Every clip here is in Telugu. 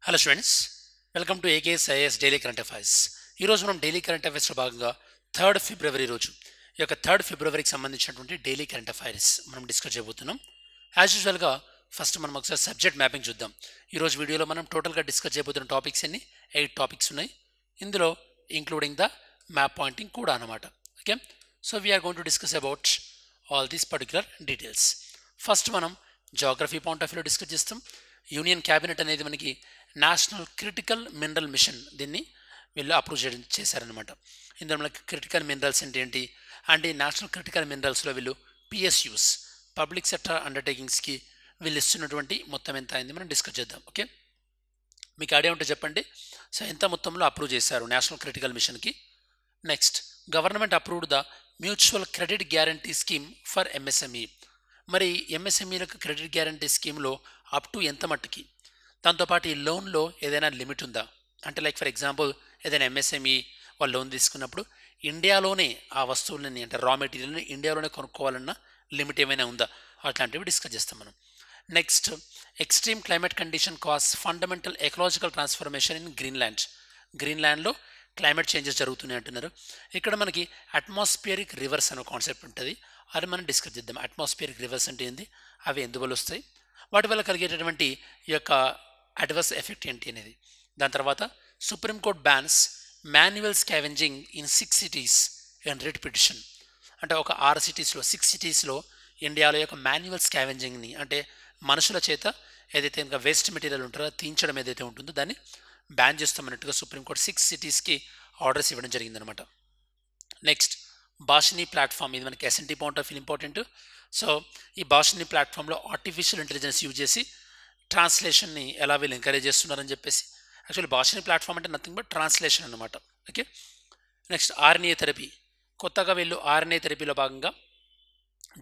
Hello students, welcome to ఏకేఎస్ఐఎస్ daily current affairs. ఈరోజు మనం డైలీ కరెంట్ అఫైర్స్లో భాగంగా 3rd ఫిబ్రవరి రోజు ఈ యొక్క 3rd ఫిబ్రవరికి సంబంధించినటువంటి డైలీ కరెంట్ అఫైర్స్ మనం డిస్కస్ చేయబోతున్నాం. యాజ్ యూజువల్గా ఫస్ట్ మనం ఒకసారి సబ్జెక్ట్ మ్యాపింగ్ చూద్దాం. ఈరోజు వీడియోలో మనం టోటల్గా డిస్కస్ చేయబోతున్న టాపిక్స్ అన్ని 8 టాపిక్స్ ఉన్నాయి. ఇందులో ఇంక్లూడింగ్ ద మ్యాప్ పాయింటింగ్ కూడా అనమాట. Okay, so we are going to discuss about all these particular details. First మనం జాగ్రఫీ పాయింట్ ఆఫ్ వ్యూలో డిస్కస్ చేస్తాం. యూనియన్ క్యాబినెట్ అనేది మనకి నేషనల్ క్రిటికల్ మినరల్ మిషన్ దీన్ని వీళ్ళు అప్రూవ్ చేశారనమాట. ఇందులో మనకి క్రిటికల్ మినరల్స్ ఏంటి అండ్ ఈ నేషనల్ క్రిటికల్ మినరల్స్లో వీళ్ళు పిఎస్యూస్ పబ్లిక్ సెక్టర్ అండర్టేకింగ్స్కి వీళ్ళు ఇస్తున్నటువంటి మొత్తం ఎంత అయింది మనం డిస్కస్ చేద్దాం. ఓకే, మీకు ఐడియా ఉంటే చెప్పండి. సో ఎంత మొత్తంలో అప్రూవ్ చేశారు నేషనల్ క్రిటికల్ మిషన్కి. Next, government approved the mutual credit guarantee scheme for MSME. మరి ఎంఎస్ఎంఈలకు క్రెడిట్ గ్యారంటీ స్కీమ్లో అప్ టు ఎంత మట్టుకి, దాంతోపాటు ఈ లోన్లో ఏదైనా లిమిట్ ఉందా అంటే లైక్ ఫర్ ఎగ్జాంపుల్ ఏదైనా ఎంఎస్ఎంఈ వాళ్ళు లోన్ తీసుకున్నప్పుడు ఇండియాలోనే ఆ వస్తువులని అంటే రా మెటీరియల్ని ఇండియాలోనే కొనుక్కోవాలన్న లిమిట్ ఏమైనా ఉందా, అట్లాంటివి డిస్కస్ చేస్తాం మనం. Next, extreme climate condition cause fundamental ecological transformation in గ్రీన్లాండ్లో క్లైమేట్ చేంజెస్ జరుగుతున్నాయి అంటున్నారు. ఇక్కడ మనకి అట్మాస్ఫియరిక్ రివర్స్ అనే కాన్సెప్ట్ ఉంటుంది, అది మనం డిస్కస్ చేద్దాం. అట్మాస్ఫియరిక్ రివర్స్ అంటే ఏంది, అవి ఎందువల్ల వస్తాయి, వాటి వల్ల కలిగేటటువంటి ఈ యొక్క అడ్వర్స్ ఎఫెక్ట్ ఏంటి అనేది. దాని తర్వాత supreme court bans manual scavenging in 6 cities and writ petition. అంటే ఒక 6 cities-లో 6 cities-లో ఇండియాలో యొక్క మాన్యువల్ స్కావెంజింగ్ని అంటే మనుషుల చేత ఏదైతే ఇంకా వేస్ట్ మెటీరియల్ ఉంటుందో తీయించడం ఏదైతే ఉంటుందో దాన్ని బ్యాన్ చేస్తామన్నట్టుగా సుప్రీంకోర్టు 6 cities-కి ఆర్డర్స్ ఇవ్వడం జరిగిందనమాట. నెక్స్ట్, భాషిని ప్లాట్ఫామ్, ఇది మనకి S N T point of view important. So ఈ భాషిని ప్లాట్ఫామ్లో ఆర్టిఫిషియల్ ఇంటెలిజెన్స్ యూజ్ చేసి ట్రాన్స్లేషన్ని ఎలా వీళ్ళు ఎంకరేజ్ చేస్తున్నారని చెప్పేసి. యాక్చువల్లీ భాషిని ప్లాట్ఫామ్ అంటే నథింగ్ బట్ ట్రాన్స్లేషన్ అనమాట. Okay, next RNA therapy. కొత్తగా వీళ్ళు ఆర్ఎన్ఏ థెరపీలో భాగంగా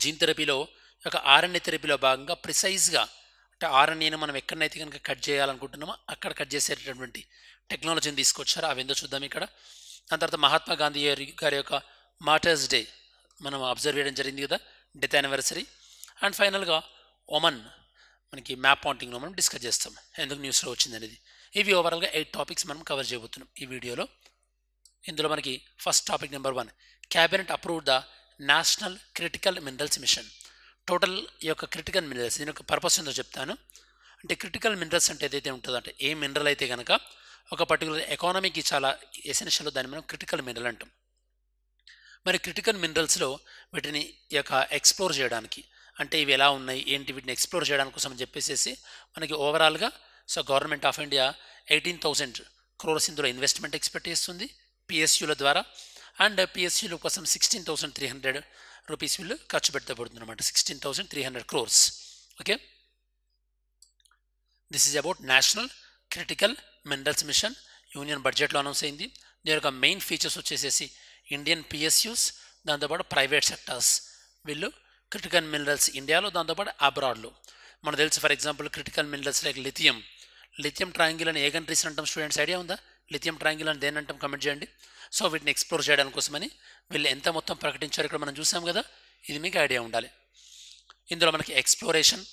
జీన్ థెరపీలో ఒక ఆర్ఎన్ఏ థెరపీలో భాగంగా ప్రిసైజ్గా అంటే ఆర్ఎన్ఏని మనం ఎక్కడనైతే కనుక కట్ చేయాలనుకుంటున్నామో అక్కడ కట్ చేసేటటువంటి టెక్నాలజీని తీసుకొచ్చారు. అవి ఏందో చూద్దాం ఇక్కడ. దాని తర్వాత మహాత్మా గాంధీ గారి యొక్క మార్టర్స్ డే మనం అబ్జర్వ్ చేయడం జరిగింది కదా, డెత్ యానివర్సరీ. అండ్ ఫైనల్గా ఒమన్ మనకి మ్యాప్ పాయింటింగ్లో మనం డిస్కస్ చేస్తాం, ఎందుకు న్యూస్లో వచ్చింది అనేది. ఇవి ఓవరాల్గా 8 టాపిక్స్ మనం కవర్ చేయబోతున్నాం ఈ వీడియోలో. ఇందులో మనకి first topic number 1, cabinet approved the national critical minerals mission. Total ఈ యొక్క క్రిటికల్ మినరల్స్ దీని యొక్క పర్పస్ ఏందో చెప్తాను. అంటే క్రిటికల్ మినరల్స్ అంటే ఏదైతే ఉంటుందో అంటే ఏ మినరల్ అయితే కనుక ఒక పర్టికులర్ ఎకానమీకి చాలా ఎసెన్షియల్, దాన్ని మనం క్రిటికల్ మినరల్ అంటాం. మరి క్రిటికల్ మినరల్స్లో వీటిని ఈ యొక్క ఎక్స్ప్లోర్ చేయడానికి అంటే ఇవి ఎలా ఉన్నాయి ఏంటి వీటిని ఎక్స్ప్లోర్ చేయడానికి కోసం అని చెప్పేసి మనకి ఓవరాల్గా so government of India 18,000 crores ఇందులో ఇన్వెస్ట్మెంట్ ఎక్స్పెక్ట్ చేస్తుంది పిఎస్యూల ద్వారా. అండ్ పిఎస్యూల కోసం 16,300 రూపీస్ వీళ్ళు ఖర్చు పెడతబడుతుంది అనమాట, 16,300 crores. Okay, this is about national critical minerals mission. Union బడ్జెట్లో అనౌన్స్ అయింది. దీని యొక్క మెయిన్ ఫీచర్స్ వచ్చేసేసి ఇండియన్ పిఎస్యూస్, దాంతోపాటు ప్రైవేట్ సెక్టార్స్ వీళ్ళు క్రిటికల్ మినరల్స్ ఇండియాలో, దాంతోపాటు అబ్రాడ్లో. మనకు తెలుసు for example critical minerals like lithium triangle అని ఏ కంట్రీస్ అంటాం స్టూడెంట్స్, ఐడియా ఉందా? లిథియం ట్రయాంగిల్ అని దేని అంటాం, కమెంట్ చేయండి. సో వీటిని ఎక్స్ప్లోర్ చేయడానికి కోసమని వీళ్ళు ఎంత మొత్తం ప్రకటించారు ఇక్కడ మనం చూసాం కదా, ఇది మీకు ఐడియా ఉండాలి. ఇందులో మనకి ఎక్స్ప్లోరేషన్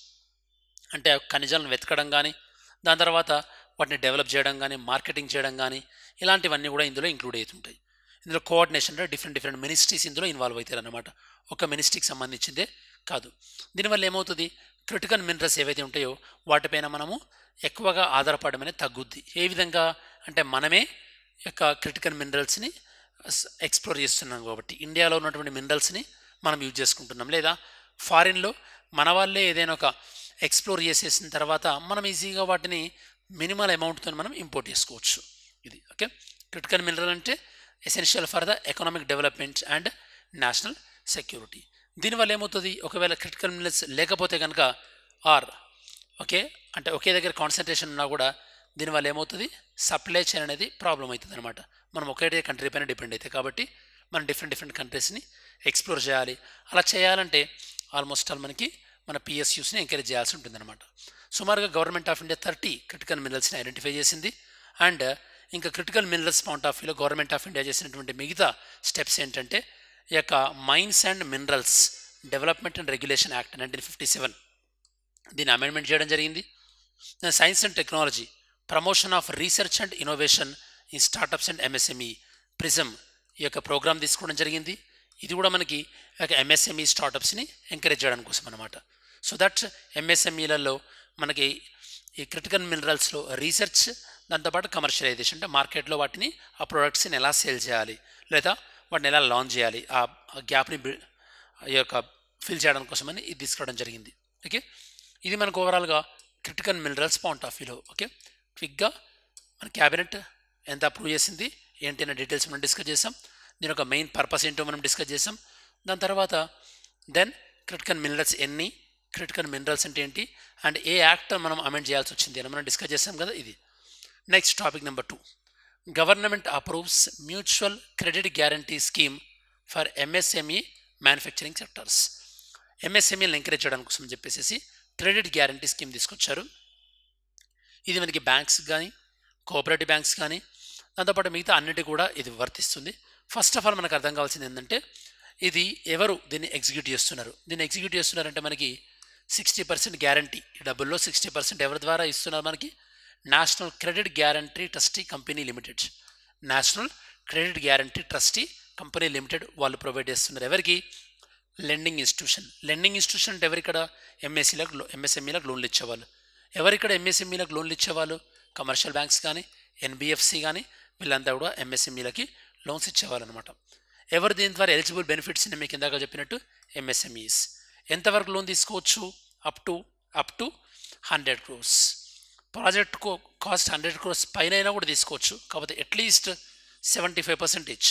అంటే ఖనిజాలను వెతకడం కానీ, దాని తర్వాత వాటిని డెవలప్ చేయడం కానీ, మార్కెటింగ్ చేయడం కానీ, ఇలాంటివన్నీ కూడా ఇందులో ఇంక్లూడ్ అవుతుంటాయి. ఇందులో కోఆర్డినేషన్ అంటే డిఫరెంట్ మినిస్ట్రీస్ ఇందులో ఇన్వాల్వ్ అవుతారు అనమాట, ఒక మినిస్ట్రీకి సంబంధించిందే కాదు. దీనివల్ల ఏమవుతుంది, క్రిటికల్ మినరల్స్ ఏవైతే ఉంటాయో వాటిపైన మనము ఎక్కువగా ఆధారపడడం అనేది తగ్గుద్ది. ఏ విధంగా అంటే మనమే యొక్క క్రిటికల్ మినరల్స్ని ఎక్స్ప్లోర్ చేస్తున్నాం కాబట్టి ఇండియాలో ఉన్నటువంటి మినరల్స్ని మనం యూజ్ చేసుకుంటున్నాం, లేదా ఫారిన్లో మన వాళ్ళే ఏదైనా ఒక ఎక్స్ప్లోర్ చేసేసిన తర్వాత మనం ఈజీగా వాటిని మినిమల్ అమౌంట్తో మనం ఇంపోర్ట్ చేసుకోవచ్చు. ఇది ఓకే. క్రిటికల్ మినరల్ అంటే essential for the economic development and national security. దీనివల్ల ఏమవుతుంది, ఒకవేళ క్రిటికల్ మినరల్స్ లేకపోతే కనుక ఓకే అంటే ఒకే దగ్గర కాన్సన్ట్రేషన్ ఉన్నా కూడా దీనివల్ల ఏమవుతుంది, సప్లై చైన్ అనేది ప్రాబ్లం అవుతుంది అనమాట. మనం ఒకే కంట్రీ పైన డిపెండ్ అవుతాయి కాబట్టి మనం డిఫరెంట్ కంట్రీస్ని ఎక్స్ప్లోర్ చేయాలి. అలా చేయాలంటే ఆల్మోస్ట్ ఆల్ మనకి మన పిఎస్యూస్ని ఎంకరేజ్ చేయాల్సి ఉంటుంది అనమాట. సుమారుగా గవర్నమెంట్ ఆఫ్ ఇండియా 30 క్రిటికల్ మినరల్స్ని ఐడెంటిఫై చేసింది. అండ్ ఇంకా క్రిటికల్ మినరల్స్ పాయింట్ ఆఫ్ వ్యూలో గవర్నమెంట్ ఆఫ్ ఇండియా చేసినటువంటి మిగతా స్టెప్స్ ఏంటంటే ఈ యొక్క mines and minerals development and regulation act 1957 దీన్ని అమెండ్మెంట్ చేయడం జరిగింది. Science and technology promotion of research and innovation in startups and MSME PRISM ఈ యొక్క ప్రోగ్రామ్ తీసుకోవడం జరిగింది. ఇది కూడా మనకి ఎంఎస్ఎంఈ స్టార్టప్స్ని ఎంకరేజ్ చేయడం కోసం అనమాట. సో దట్ ఎంఎస్ఎంఈలలో మనకి ఈ క్రిటికల్ మినరల్స్లో రీసెర్చ్, దాంతోపాటు కమర్షియలైజేషన్, అంటే మార్కెట్లో వాటిని ఆ ప్రొడక్ట్స్ని ఎలా సేల్ చేయాలి లేదా వాటిని ఎలా లాంచ్ చేయాలి, ఆ గ్యాప్ని ఈ యొక్క ఫిల్ చేయడం కోసమని ఇది తీసుకోవడం జరిగింది. ఓకే, ఇది మనకు ఓవరాల్గా క్రిటికల్ మినరల్స్ పాయింట్ ఆఫ్ వ్యూలో. ఓకే, క్విక్గా మన క్యాబినెట్ ఎంత అప్రూవ్ చేసింది ఏంటి అనే డీటెయిల్స్ మనం డిస్కస్ చేసాం. దీని ఒక మెయిన్ పర్పస్ ఏంటో మనం డిస్కస్ చేసాం. దాని తర్వాత దెన్ క్రిటికల్ మినరల్స్ ఎన్ని, క్రిటికల్ మినరల్స్ అంటే ఏంటి, అండ్ ఏ యాక్ట్ మనం అమెండ్ చేయాల్సి వచ్చింది అని మనం డిస్కస్ చేసాం కదా. ఇది next topic number 2, government approves mutual credit guarantee scheme for MSME manufacturing sectors. ఎంఎస్ఎంఈలను ఎంకరేజ్ చేయడం కోసం చెప్పేసి క్రెడిట్ గ్యారంటీ స్కీమ్ తీసుకొచ్చారు. ఇది మనకి బ్యాంక్స్ కానీ, కోఆపరేటివ్ బ్యాంక్స్ కానీ, దాంతోపాటు మిగతా అన్నిటి కూడా ఇది వర్తిస్తుంది. ఫస్ట్ ఆఫ్ ఆల్ మనకు అర్థం కావాల్సింది ఏంటంటే ఇది ఎవరు దీన్ని ఎగ్జిక్యూట్ చేస్తున్నారు. దీన్ని ఎగ్జిక్యూట్ చేస్తున్నారంటే మనకి 60% గ్యారంటీ, డబ్బుల్లో 60% ఎవరి ద్వారా ఇస్తున్నారు మనకి, national credit guarantee trustee company limited. National credit guarantee trustee company limited వాళ్ళు ప్రొవైడ్ చేస్తున్నారు. ఎవరికి? Lending institution. లెండింగ్ ఇన్స్టిట్యూషన్ అంటే ఎవరిక్కడ? ఎంఎస్ఎంఈలకు లోన్లు ఇచ్చేవాళ్ళు. ఎవరిక్కడ ఎంఎస్ఎంఈలకు లోన్లు ఇచ్చేవాళ్ళు? కమర్షియల్ బ్యాంక్స్ కానీ, ఎన్బిఎఫ్సి కానీ, వీళ్ళంతా కూడా ఎంఎస్ఎంఈలకి లోన్స్ ఇచ్చేవాళ్ళు అనమాట. ఎవరు దీని ద్వారా ఎలిజిబుల్ బెనిఫిట్స్ మీకు ఇందాక చెప్పినట్టు ఎంఎస్ఎంఈస్. ఎంతవరకు లోన్ తీసుకోవచ్చు? Up to 100 crores. Project cost 100 crores పైన అయినా కూడా తీసుకోవచ్చు. కాకపోతే అట్లీస్ట్ 75%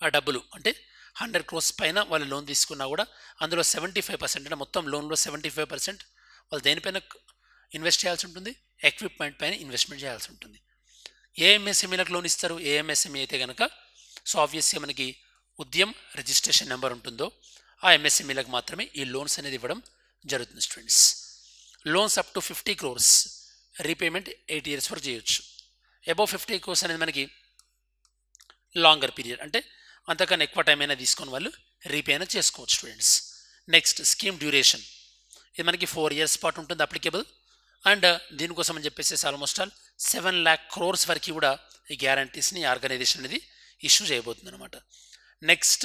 ఆ డబ్బులు, అంటే 100 crores పైన వాళ్ళు లోన్ తీసుకున్నా కూడా అందులో 75%, అంటే మొత్తం లోన్లో 75% వాళ్ళు దేనిపైన ఇన్వెస్ట్ చేయాల్సి ఉంటుంది? ఎక్విప్మెంట్ పైన ఇన్వెస్ట్మెంట్ చేయాల్సి ఉంటుంది. ఏ ఎంఎస్ఎంఈలకు లోన్ ఇస్తారు? ఏ ఎంఎస్ఎంఈ అయితే కనుక సో ఆబ్వియస్గా మనకి ఉద్యమ్ రిజిస్ట్రేషన్ నెంబర్ ఉంటుందో ఆ ఎంఎస్ఎంఈలకు మాత్రమే ఈ లోన్స్ అనేది ఇవ్వడం జరుగుతుంది students. Loans up to 50 crores, repayment 8 years వరకు చేయొచ్చు. అబౌవ్ 50 crores అనేది మనకి లాంగర్ పీరియడ్, అంటే అంతకన్నా ఎక్కువ టైం అయినా తీసుకొని వాళ్ళు రీపే అయినా చేసుకోవచ్చు స్టూడెంట్స్. నెక్స్ట్ స్కీమ్ డ్యూరేషన్, ఇది మనకి 4 years పాటు ఉంటుంది అప్లికేబుల్. అండ్ దీనికోసం అని చెప్పేసి ఆల్మోస్ట్ ఆల్ 7 lakh crores వరకు కూడా ఈ గ్యారంటీస్ని ఆర్గనైజేషన్ అనేది ఇష్యూ చేయబోతుంది అనమాట. నెక్స్ట్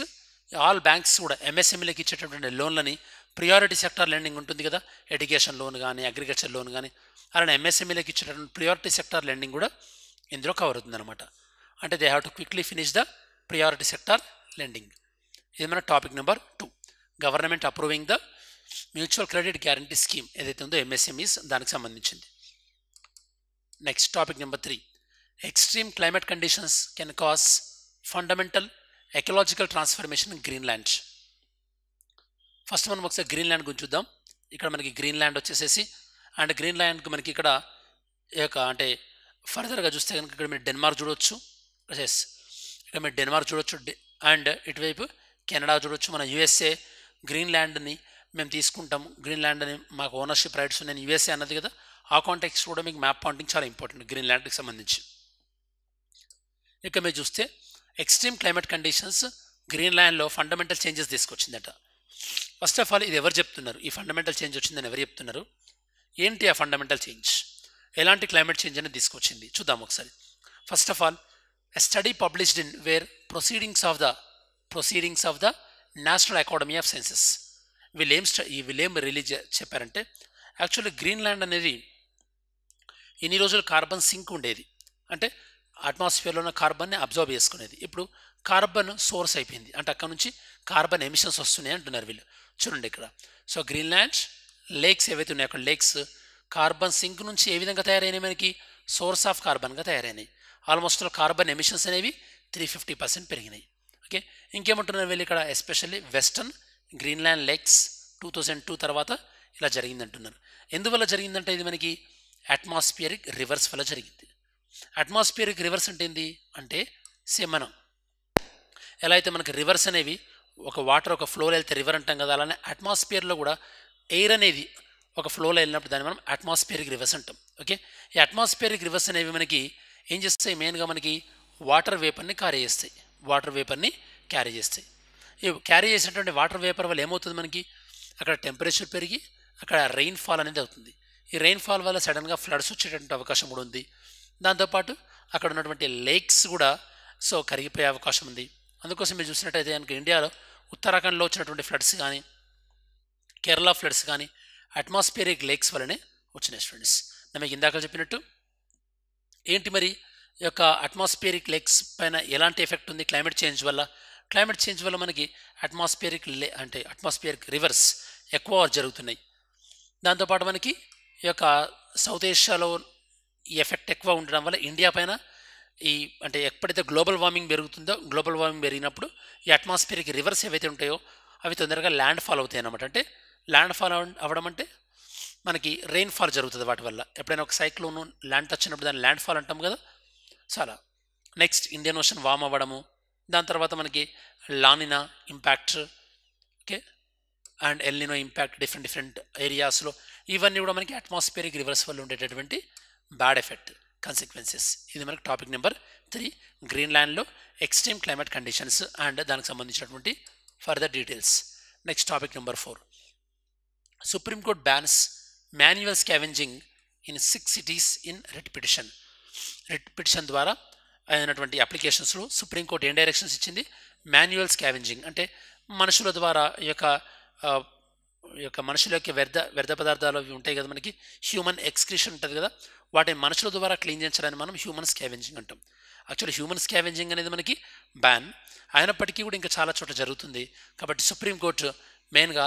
ఆల్ బ్యాంక్స్ కూడా ఎంఎస్ఎంఈలకు ఇచ్చేటటువంటి లోన్లని ప్రియారిటీ సెక్టార్ లెండింగ్ ఉంటుంది కదా, ఎడ్యుకేషన్ లోన్ కానీ, అగ్రికల్చర్ లోన్ కానీ, అలానే ఎంఎస్ఎంఈలకు ఇచ్చేటటువంటి ప్రియారిటీ సెక్టార్ లెండింగ్ కూడా ఇందులో కవర్ అవుతుంది అనమాట. అంటే they have to quickly finish the priority sector lending. ఇది మన topic number 2, government approving the mutual credit guarantee scheme ఏదైతే ఉందో ఎంఎస్ఎంఈస్, దానికి సంబంధించింది. Next topic number 3, extreme climate conditions can cause fundamental ecological transformation in Greenland. First మనం ఒకసారి గ్రీన్లాండ్ గురించి చూద్దాం. ఇక్కడ మనకి గ్రీన్లాండ్ వచ్చేసేసి, అండ్ గ్రీన్లాండ్కి మనకి ఇక్కడ అంటే ఫర్దర్గా చూస్తే కనుక ఇక్కడ మీరు డెన్మార్క్ చూడవచ్చు, ఇక్కడ మీరు డెన్మార్క్ చూడవచ్చు, అండ్ ఇటువైపు కెనడా చూడవచ్చు. మన యూఎస్ఏ గ్రీన్లాండ్ని మేము తీసుకుంటాము, గ్రీన్లాండ్ అని మాకు ఓనర్షిప్ రైట్స్ నేను యూఎస్ఏ అన్నది కదా, ఆ కాంటెక్స్ట్ కూడా మీకు మ్యాప్ పాయింటింగ్ చాలా ఇంపార్టెంట్ గ్రీన్లాండ్కి సంబంధించి. ఇక మీరు చూస్తే ఎక్స్ట్రీమ్ క్లైమేట్ కండిషన్స్ గ్రీన్లాండ్లో ఫండమెంటల్ చేంజెస్ తీసుకొచ్చిందట. ఫస్ట్ ఆఫ్ ఆల్ ఇది ఎవరు చెప్తున్నారు? ఈ ఫండమెంటల్ చేంజ్ వచ్చిందని ఎవరు చెప్తున్నారు? ఏంటి ఆ ఫండమెంటల్ చేంజ్? ఎలాంటి క్లైమేట్ చేంజ్ అనేది తీసుకొచ్చింది చూద్దాం ఒకసారి. First of all a study published in where proceedings of the national academy of sciences. వీళ్ళేం రిలీజ్ చెప్పారంటే, యాక్చువల్లీ గ్రీన్లాండ్ అనేది ఇన్ని రోజులు కార్బన్ సింక్ ఉండేది, అంటే అట్మాస్ఫియర్లో ఉన్న కార్బన్ని అబ్జర్వ్ చేసుకునేది. ఇప్పుడు కార్బన్ సోర్స్ అయిపోయింది, అంటే అక్కడ నుంచి కార్బన్ ఎమిషన్స్ వస్తున్నాయి అంటున్నారు వీళ్ళు. చూడండి ఇక్కడ, సో గ్రీన్లాండ్ లేక్స్ ఏవైతే ఉన్నాయో అక్కడ లేక్స్ కార్బన్ సింక్ నుంచి ఏ విధంగా తయారైనాయి? మనకి సోర్స్ ఆఫ్ కార్బన్గా తయారైనాయి. ఆల్మోస్ట్ కార్బన్ ఎమిషన్స్ అనేవి 350% పెరిగినాయి. ఓకే, ఇంకేమంటున్నారు వీళ్ళు ఇక్కడ? ఎస్పెషల్లీ వెస్టర్న్ గ్రీన్లాండ్ లేక్స్ 2002 తర్వాత ఇలా జరిగిందంటున్నారు. ఎందువల్ల జరిగిందంటే ఇది మనకి అట్మాస్ఫియరిక్ రివర్స్ వల్ల జరిగింది. అట్మాస్ఫియరిక్ రివర్స్ అంటే ఏంది అంటే, సేమ్ మనం ఎలా అయితే మనకి రివర్స్ అనేవి ఒక వాటర్ ఒక ఫ్లోలో వెళ్తే రివర్ అంటాం కదా, అలానే అట్మాస్ఫియర్లో కూడా ఎయిర్ అనేది ఒక ఫ్లోలో వెళ్ళినప్పుడు దాన్ని మనం అట్మాస్ఫియరిక్ రివర్స్ అంటాం. ఓకే, ఈ అట్మాస్ఫియరిక్ రివర్స్ అనేవి మనకి ఏం చేస్తాయి? మెయిన్గా మనకి వాటర్ వేపర్ని క్యారీ చేస్తాయి. ఈ క్యారీ చేసినటువంటి వాటర్ వేపర్ వల్ల ఏమవుతుంది? మనకి అక్కడ టెంపరేచర్ పెరిగి అక్కడ రెయిన్ ఫాల్ అనేది అవుతుంది. ఈ రెయిన్ఫాల్ వల్ల సడన్గా ఫ్లడ్స్ వచ్చేటటువంటి అవకాశం కూడా ఉంది. దాంతోపాటు అక్కడ ఉన్నటువంటి లేక్స్ కూడా సో కరిగిపోయే అవకాశం ఉంది. అందుకోసం మీరు చూసినట్టయితే కనుక ఇండియాలో ఉత్తరాఖండ్లో వచ్చినటువంటి ఫ్లడ్స్ కానీ కేరళ ఫ్లడ్స్ కానీ అట్మాస్ఫియరిక్ లేక్స్ వల్లనే వచ్చినాయి స్టూడెంట్స్. నేను మీకు ఇందాక చెప్పినట్టు ఏంటి మరి ఈ యొక్క అట్మాస్ఫియరిక్ లేక్స్ పైన ఎలాంటి ఎఫెక్ట్ ఉంది క్లైమేట్ చేంజ్ వల్ల? క్లైమేట్ చేంజ్ వల్ల మనకి అట్మాస్ఫియరిక్ రివర్స్ ఎక్కువ జరుగుతున్నాయి. దాంతోపాటు మనకి ఈ యొక్క సౌత్ ఏషియాలో ఈ ఎఫెక్ట్ ఎక్కువ ఉండడం వల్ల ఇండియా పైన ఎప్పుడైతే గ్లోబల్ వార్మింగ్ పెరుగుతుందో, గ్లోబల్ వార్మింగ్ పెరిగినప్పుడు ఈ అట్మాస్ఫియరిక్ రివర్స్ ఏవైతే ఉంటాయో అవి తొందరగా ల్యాండ్ ఫాల్ అవుతాయి అన్నమాట. అంటే ల్యాండ్ ఫాల్ అవ్వడం అంటే మనకి రెయిన్ ఫాల్ జరుగుతుంది వాటి వల్ల. ఎప్పుడైనా ఒక సైక్లోన్ ల్యాండ్ టచ్ అయినప్పుడు దాన్ని ల్యాండ్ ఫాల్ అంటాం కదా. సో అలా నెక్స్ట్ ఇండియన్ ఓషన్ వార్మ్ అవ్వడము, దాని తర్వాత మనకి La Niña impact, okay, and El Niño impact different ఏరియాస్లో, ఇవన్నీ కూడా మనకి అట్మాస్ఫియరిక్ రివర్స్ వల్ల ఉండేటటువంటి బ్యాడ్ ఎఫెక్ట్ కాన్సిక్వెన్సెస్. ఇది మనకి టాపిక్ నెంబర్ 3, గ్రీన్లాండ్లో ఎక్స్ట్రీమ్ క్లైమేట్ కండిషన్స్ అండ్ దానికి సంబంధించినటువంటి further details. Next topic number 4, Supreme Court bans manual scavenging in 6 cities in writ petition ద్వారా అయినటువంటి అప్లికేషన్స్లో సుప్రీంకోర్టు ఏం డైరెక్షన్స్ ఇచ్చింది? మాన్యువల్ స్కావెంజింగ్ అంటే మనుషుల ద్వారా ఈ యొక్క మనుషుల యొక్క వ్యర్థ పదార్థాలు అవి ఉంటాయి కదా, మనకి హ్యూమన్ ఎక్స్క్రీషన్ ఉంటుంది కదా, వాటిని మనుషుల ద్వారా క్లీన్ చేయించడానికి మనం హ్యూమన్ స్కావెంజింగ్ అంటాం. యాక్చువల్లీ హ్యూమన్ స్కావెంజింగ్ అనేది మనకి బ్యాన్ అయినప్పటికీ కూడా ఇంకా చాలా చోట్ల జరుగుతుంది. కాబట్టి సుప్రీంకోర్టు మెయిన్గా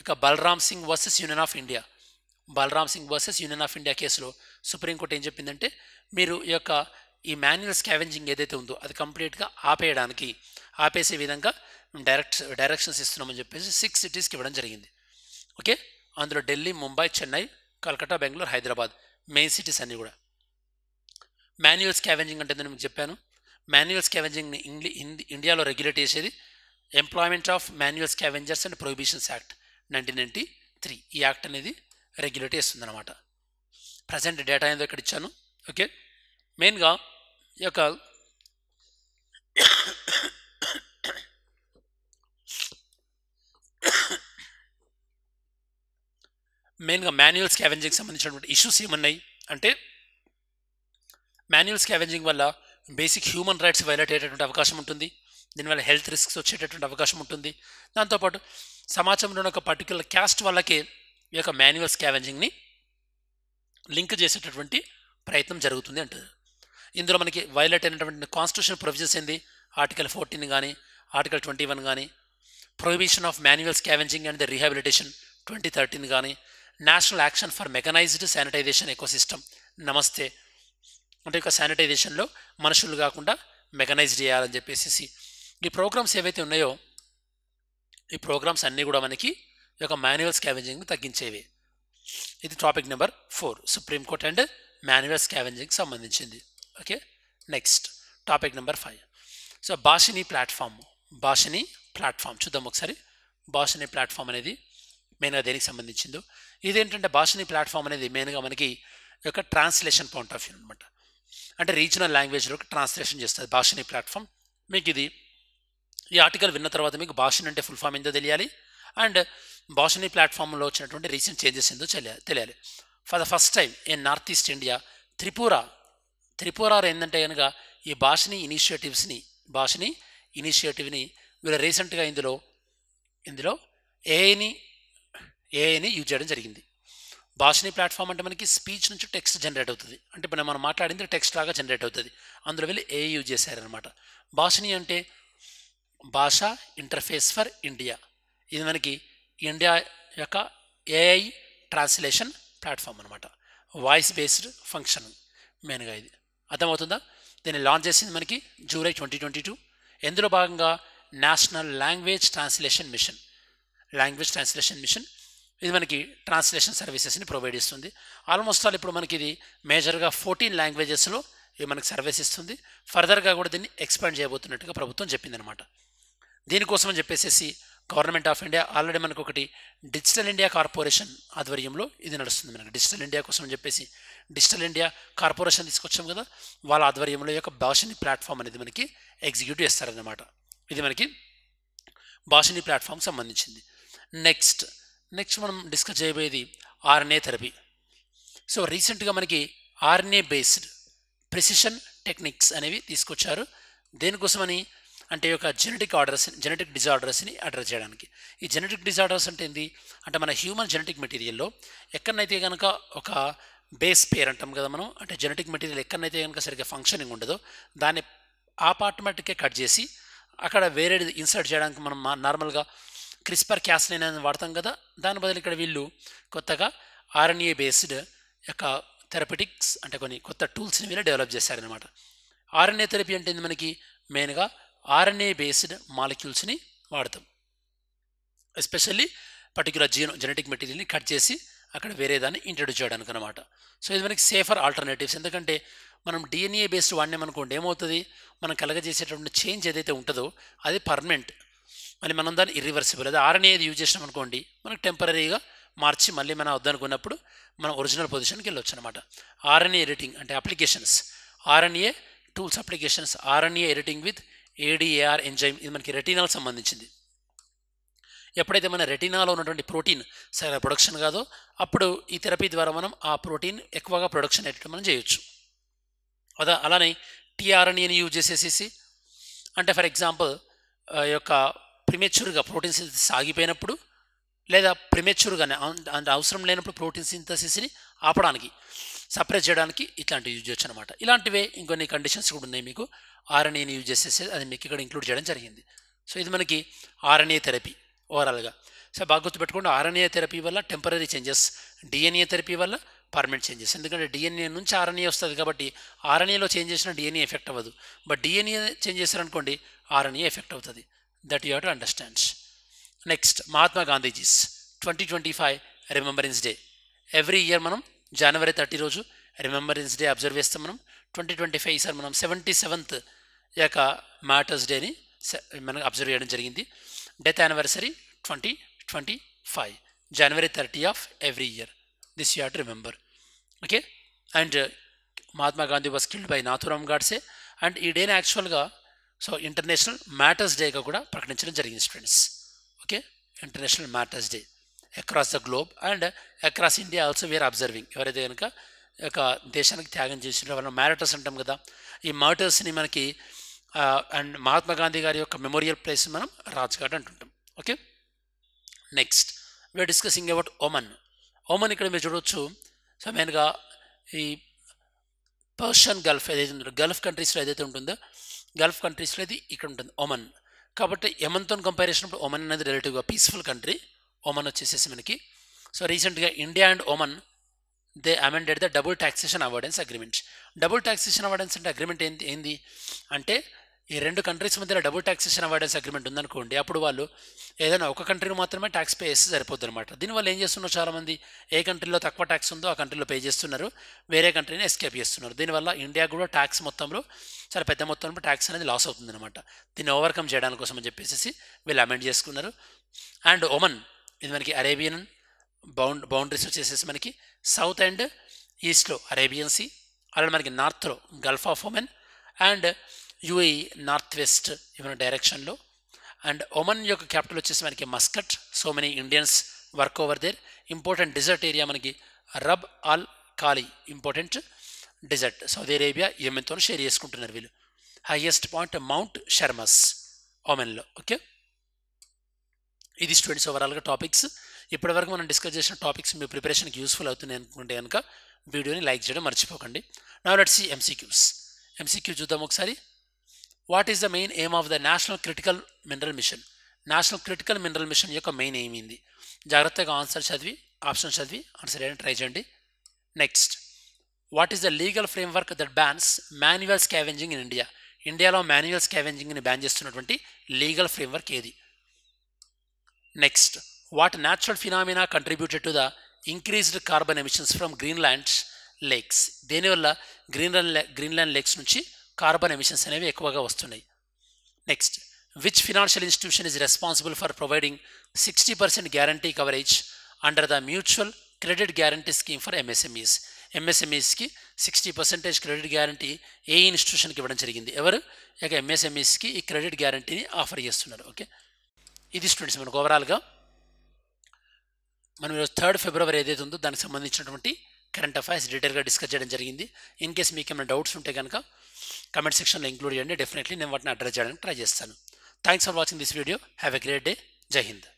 ఇక Balram Singh versus union of India కేసులో సుప్రీంకోర్టు ఏం చెప్పిందంటే మీరు ఈ మాన్యువల్ స్కావెంజింగ్ ఏదైతే ఉందో అది కంప్లీట్గా ఆపేసే విధంగా డైరెక్షన్స్ ఇస్తున్నామని చెప్పేసి 6 సిటీస్కి ఇవ్వడం జరిగింది. ఓకే, అందులో ఢిల్లీ, ముంబై, చెన్నై, కలకత్తా, బెంగళూరు, హైదరాబాద్ మెయిన్ సిటీస్ అన్నీ కూడా. మాన్యువల్ స్కావెంజింగ్ అంటే నేను మీకు చెప్పాను. మాన్యువల్ స్కావెంజింగ్ని ఇండియాలో రెగ్యులేట్ చేసేది employment of manual scavengers and prohibitions act 1993. ఈ యాక్ట్ అనేది రెగ్యులేట్ చేస్తుంది అనమాట. ప్రజెంట్ డేటా ఏదో ఇక్కడ ఇచ్చాను. ఓకే, మెయిన్గా ఈ యొక్క మాన్యువల్ స్కావెంజింగ్ సంబంధించినటువంటి ఇష్యూస్ ఏమన్నాయి అంటే, మాన్యువల్ స్కావెంజింగ్ వల్ల బేసిక్ హ్యూమన్ రైట్స్ వైలేట్ అయ్యేటటువంటి అవకాశం ఉంటుంది. దీనివల్ల హెల్త్ రిస్క్స్ వచ్చేటటువంటి అవకాశం ఉంటుంది. దాంతోపాటు సమాజంలో ఒక పర్టికులర్ క్యాస్ట్ వాళ్ళకి ఈ యొక్క మాన్యువల్ స్కావెంజింగ్ని లింక్ చేసేటటువంటి ప్రయత్నం జరుగుతుంది అంటారు. ఇందులో మనకి వైలేట్ అయినటువంటి కాన్స్టిట్యూషన్ ప్రొవిజన్స్ ఏంది? ఆర్టికల్ 14 కానీ ఆర్టికల్ 21 కానీ, prohibition of manual scavenging and the rehabilitation 2013 కానీ, national action for mechanised sanitation ecosystem Namaste అంటే ఇక శానిటైజేషన్లో మనుషులు కాకుండా మెకనైజ్డ్ చేయాలని చెప్పేసి ఈ ప్రోగ్రామ్స్ ఏవైతే ఉన్నాయో ఈ ప్రోగ్రామ్స్ అన్నీ కూడా మనకి ఈ యొక్క మాన్యువల్ స్కావెంజింగ్ని తగ్గించేవి. ఇది topic number 4, Supreme Court and manual స్కావెంజింగ్కి సంబంధించింది. Okay, next topic number 5. So Bhashini platform చూద్దాం ఒకసారి. భాషిని ప్లాట్ఫామ్ అనేది మెయిన్గా దేనికి సంబంధించిందో. ఇదేంటంటే భాషిని ప్లాట్ఫామ్ అనేది మెయిన్గా మనకి యొక్క ట్రాన్స్లేషన్ పాయింట్ ఆఫ్ వ్యూ అనమాట. అంటే రీజనల్ లాంగ్వేజ్లోకి ట్రాన్స్లేషన్ చేస్తుంది భాషిని ప్లాట్ఫామ్. మీకు ఈ ఆర్టికల్ విన్న తర్వాత మీకు భాషిని అంటే ఫుల్ ఫామ్ ఏందో తెలియాలి, అండ్ భాషిని ప్లాట్ఫామ్లో వచ్చినటువంటి రీసెంట్ చేంజెస్ ఏందో తెలియాలి. For the first time in north east India Tripura ఏంటంటే కనుక ఈ భాషిని ఇనిషియేటివ్ని వీళ్ళు రీసెంట్గా ఇందులో ఏఐని యూజ్ చేయడం జరిగింది. భాషిని ప్లాట్ఫామ్ అంటే మనకి స్పీచ్ నుంచి టెక్స్ట్ జనరేట్ అవుతుంది. అంటే ఇప్పుడు మనం మాట్లాడింది టెక్స్ట్ లాగా జనరేట్ అవుతుంది. అందులో వెళ్ళి ఏఐ యూజ్ చేశారనమాట. భాషిని అంటే భాషా ఇంటర్ఫేస్ ఫర్ ఇండియా. ఇది మనకి ఇండియా యొక్క ఏఐ ట్రాన్స్లేషన్ ప్లాట్ఫామ్ అనమాట. వాయిస్ బేస్డ్ ఫంక్షన్ మెయిన్గా ఇది అర్థమవుతుందా? దీన్ని లాంచ్ చేసింది మనకి జూలై 2022. ఎందులో భాగంగా నేషనల్ లాంగ్వేజ్ ట్రాన్స్లేషన్ మిషన్ ఇది మనకి ట్రాన్స్లేషన్ సర్వీసెస్ని ప్రొవైడ్ ఇస్తుంది. ఆల్మోస్ట్ ఆల్ ఇప్పుడు మనకి ఇది మేజర్గా 14 లాంగ్వేజెస్లో ఇది మనకి సర్వీస్ ఇస్తుంది. ఫర్దర్గా కూడా దీన్ని ఎక్స్పాండ్ చేయబోతున్నట్టుగా ప్రభుత్వం చెప్పిందనమాట. దీనికోసం అని చెప్పేసి గవర్నమెంట్ ఆఫ్ ఇండియా ఆల్రెడీ మనకు ఒకటి డిజిటల్ ఇండియా కార్పొరేషన్ ఆధ్వర్యంలో ఇది నడుస్తుంది. మనకి డిజిటల్ ఇండియా కోసం అని చెప్పేసి డిజిటల్ ఇండియా కార్పొరేషన్ తీసుకొచ్చాం కదా, వాళ్ళ ఆధ్వర్యంలో ఈ యొక్క భాషిని ప్లాట్ఫామ్ అనేది మనకి ఎగ్జిక్యూట్ చేస్తారన్నమాట. ఇది మనకి భాషిని ప్లాట్ఫామ్ సంబంధించింది. నెక్స్ట్ మనం డిస్కస్ చేయబోయేది ఆర్ఎన్ఏ థెరపీ. సో రీసెంట్గా మనకి ఆర్ఎన్ఏ బేస్డ్ ప్రెసిషన్ టెక్నిక్స్ అనేవి తీసుకొచ్చారు. దేనికోసమని అంటే ఈ యొక్క జెనెటిక్ డిజార్డర్స్ని అడ్రస్ చేయడానికి. ఈ జెనెటిక్ డిజార్డర్స్ అంటే ఏంది అంటే మన హ్యూమన్ జెనెటిక్ మెటీరియల్లో ఎక్కడనైతే కనుక ఒక బేస్ పేర్ అంటాం కదా మనం, అంటే జెనెటిక్ మెటీరియల్ ఎక్కడనైతే కనుక సరిగ్గా ఫంక్షనింగ్ ఉండదో దాన్ని ఆ పార్ట్ మట్టుకే కట్ చేసి అక్కడ వేరేది ఇన్సర్ట్ చేయడానికి మనం నార్మల్గా క్రిస్పర్ క్యాస్నైన్ అనేది వాడతాం కదా, దాని బదులు ఇక్కడ వీళ్ళు కొత్తగా ఆర్ఎన్ఏ బేస్డ్ యొక్క థెరపెటిక్స్ అంటే కొన్ని కొత్త టూల్స్ని వీళ్ళు డెవలప్ చేశారనమాట. ఆర్ఎన్ఏ థెరపీ అంటే మనకి మెయిన్గా ఆర్ఎన్ఏ బేస్డ్ మాలిక్యూల్స్ని వాడతాం. ఎస్పెషల్లీ పర్టికులర్ జెనెటిక్ మెటీరియల్ని కట్ చేసి అక్కడ వేరే దాన్ని ఇంట్రడ్యూస్ చేయడానికి అనమాట. సో ఇది మనకి సేఫర్ ఆల్టర్నేటివ్స్. ఎందుకంటే మనం డిఎన్ఏ బేస్డ్ వాడినామనుకోండి ఏమవుతుంది, మనం కలగజేసేటటువంటి చేంజ్ ఏదైతే ఉంటుందో అది పర్మనెంట్, మళ్ళీ మనం దాన్ని ఇర్రివర్సిబుల్. అది ఆర్ఎన్ఏ యూజ్ చేసినాం అనుకోండి మనకు టెంపరీగా మార్చి మళ్ళీ మనం వద్దనుకున్నప్పుడు మనం ఒరిజినల్ పొజిషన్కి వెళ్ళొచ్చు అనమాట. ఆర్ఎన్ఏ ఎడిటింగ్ అంటే applications, RNA tools applications, RNA editing with ADAR enzyme, ఇది మనకి రెటినాల్ సంబంధించింది. ఎప్పుడైతే మన రెటినాలో ఉన్నటువంటి ప్రోటీన్ సరైన ప్రొడక్షన్ కాదో అప్పుడు ఈ థెరపీ ద్వారా మనం ఆ ప్రోటీన్ ఎక్కువగా ప్రొడక్షన్ అయ్యేటట్టు మనం చేయొచ్చు. అలానే టీఆర్ఎన్ఏని యూజ్ చేసేసి అంటే ఫర్ ఎగ్జాంపుల్ ఈ యొక్క ప్రిమెచ్యూర్గా ప్రోటీన్ సింథసిస్ ఆగిపోయినప్పుడు లేదా ప్రిమెచ్యూర్గానే అంటే అవసరం లేనప్పుడు ప్రోటీన్ సింథసిస్ని ఆపడానికి సప్రెస్ చేయడానికి ఇట్లాంటివి యూజ్ చేయొచ్చు అనమాట. ఇలాంటివే ఇంకొన్ని కండిషన్స్ కూడా ఉన్నాయి మీకు ఆర్ఎన్ఏని యూజ్ చేసేసి అది మీకు ఇక్కడ ఇంక్లూడ్ చేయడం జరిగింది. సో ఇది మనకి ఆర్ఎన్ఏ థెరపీ ఓవరాల్గా. సో బాగా గుర్తుపెట్టుకోండి, ఆర్ఎన్ఏ థెరపీ వల్ల టెంపరీ చేంజెస్, డిఎన్ఏ థెరపీ వల్ల పర్మనెంట్ చేంజెస్. ఎందుకంటే డిఎన్ఏ నుంచి ఆర్ఎన్ఏ వస్తుంది కాబట్టి ఆర్ఎన్ఏలో చేంజ్ చేసిన డిఎన్ఏ ఎఫెక్ట్ అవ్వదు, బట్ డిఎన్ఏ చేంజ్ చేశారనుకోండి ఆర్ఎన్ఏ ఎఫెక్ట్ అవుతుంది. That you have to understand. Next Mahatma Gandhiji's 2025 remembrance day. Every year మనం జనవరి 30 రోజు రిమెంబరెన్స్ డే అబ్జర్వ్ చేస్తాం. మనం 2025 ఈసారి మనం 77th యొక్క మ్యాటర్స్ డేని మనం అబ్జర్వ్ చేయడం జరిగింది. Death anniversary 2025 January 30 of every year. This you have to remember. Okay, and Mahatma Gandhi was killed by Nathuram Godse, and ఈ డేని యాక్చువల్గా సో ఇంటర్నేషనల్ మ్యాటర్స్ డేగా కూడా ప్రకటించడం జరిగింది students. Okay, international matters day across the globe and across India also we are observing. ఎవరైతే కనుక ఒక దేశానికి త్యాగం చేసిన వాళ్ళ మ్యారటర్స్ అంటాం కదా, ఈ మ్యాటర్స్ని మనకి అండ్ మహాత్మా గాంధీ గారి యొక్క మెమోరియల్ ప్లేస్ మనం రాజ్ఘాట్ అంటుంటాం. Okay, next we are discussing about Oman. Oman ఇక్కడ మీరు చూడవచ్చు. సో మెయిన్గా ఈ పర్షియన్ గల్ఫ్ ఏదైతే ఉంటుందో, గల్ఫ్ కంట్రీస్లో ఏదైతే ఉంటుందో గల్ఫ్ కంట్రీస్లో ఇది ఇక్కడ ఉంటుంది ఒమన్. కాబట్టి యమన్తో కంపేర్ చేసినప్పుడు ఒమన్ అనేది రిలేటివ్గా పీస్ఫుల్ కంట్రీ. ఒమన్ వచ్చేసేసి మనకి సో రీసెంట్గా India and Oman they amended the double taxation avoidance agreement. Double taxation avoidance అంటే అగ్రిమెంట్ ఏంది అంటే ఈ రెండు కంట్రీస్ మధ్యలో డబుల్ టాక్సేషన్ అవార్డెన్స్ అగ్రిమెంట్ ఉందనుకోండి, అప్పుడు వాళ్ళు ఏదైనా ఒక కంట్రీని మాత్రమే ట్యాక్స్ పే చేస్తే సరిపోద్ది అనమాట. దీనివల్ల ఏం చేస్తున్నారు, చాలామంది ఏ కంట్రీలో తక్కువ ట్యాక్స్ ఉందో ఆ కంట్రీలో పే చేస్తున్నారు, వేరే కంట్రీని ఎస్కేప్ చేస్తున్నారు. దీనివల్ల ఇండియా కూడా ట్యాక్స్ మొత్తంలో చాలా పెద్ద మొత్తంలో ట్యాక్స్ అనేది లాస్ అవుతుంది అనమాట. దీన్ని ఓవర్కమ్ చేయడానికి కోసం అని చెప్పేసి వీళ్ళు అమెండ్ చేసుకున్నారు. అండ్ ఒమన్ ఇది మనకి అరేబియన్ బౌండరీస్ వచ్చేసేసి మనకి సౌత్ అండ్ ఈస్ట్లో అరేబియన్ సీ, అలాగే మనకి నార్త్లో Gulf of Oman and UAE north west ఇవన్న డైరెక్షన్లో. అండ్ ఒమన్ యొక్క క్యాపిటల్ వచ్చేసి మనకి Muscat. So many Indians work over there. Important desert area మనకి Rub al Khali, important desert. Saudi Arabia యెమెన్తో షేర్ చేసుకుంటున్నారు వీళ్ళు. హైయెస్ట్ పాయింట్ మౌంట్ షర్మస్ ఒమన్లో. ఓకే, ఇది స్టూడెంట్స్ ఓవరాల్గా టాపిక్స్. ఇప్పటివరకు మనం డిస్కస్ చేసిన టాపిక్స్ మీ ప్రిపరేషన్కి యూస్ఫుల్ అవుతున్నాయి అనుకుంటే కనుక వీడియోని లైక్ చేయడం మర్చిపోకండి. Now let's see MCQs. MCQ చూద్దాం ఒకసారి. What is the main aim of the national critical mineral mission? National critical mineral mission యొక్క మెయిన్ ఎయిమ్ ఏంది? జాగ్రత్తగా ఆన్సర్ చదివి ఆప్షన్ చదివి ఆన్సర్ చేయడానికి ట్రై చేయండి. Next, what is the legal framework that bans manual scavenging in India? ఇండియాలో మాన్యువల్ స్కావెంజింగ్ని బ్యాన్ చేస్తున్నటువంటి లీగల్ ఫ్రేమ్వర్క్ ఏది? Next, what natural phenomena contributed to the increased carbon emissions from Greenland lakes? దేనివల్ల గ్రీన్లాండ్ లేక్స్ నుంచి కార్బన్ ఎమిషన్స్ అనేవి ఎక్కువగా వస్తున్నాయి? Next, which financial institution is responsible for providing 60% guarantee coverage under the mutual credit guarantee scheme for MSMEs? ఎంఎస్ఎంఈస్కి 60% క్రెడిట్ గ్యారంటీ ఏ ఇన్స్టిట్యూషన్కి ఇవ్వడం జరిగింది? ఎవరు? ఇక ఎంఎస్ఎంఈస్కి ఈ క్రెడిట్ గ్యారంటీని ఆఫర్ చేస్తున్నారు. ఓకే, ఇది స్టూడెంట్స్ మనకు ఓవరాల్గా మనం ఈరోజు 3rd February ఏదైతే ఉందో దానికి సంబంధించినటువంటి కరెంట్ అఫైర్స్ డీటెయిల్గా డిస్కస్ చేయడం జరిగింది. ఇన్ కేస్ మీకు ఏమైనా డౌట్స్ ఉంటే కనుక కమెంట్ సెక్షన్లో ఇంక్లూడ్ చేయండి. డెఫినెట్లీ నేను వాటిని అడ్రస్ చేయడానికి ట్రై చేస్తాను. Thanks for watching this video. Have a great day. జై హింద్.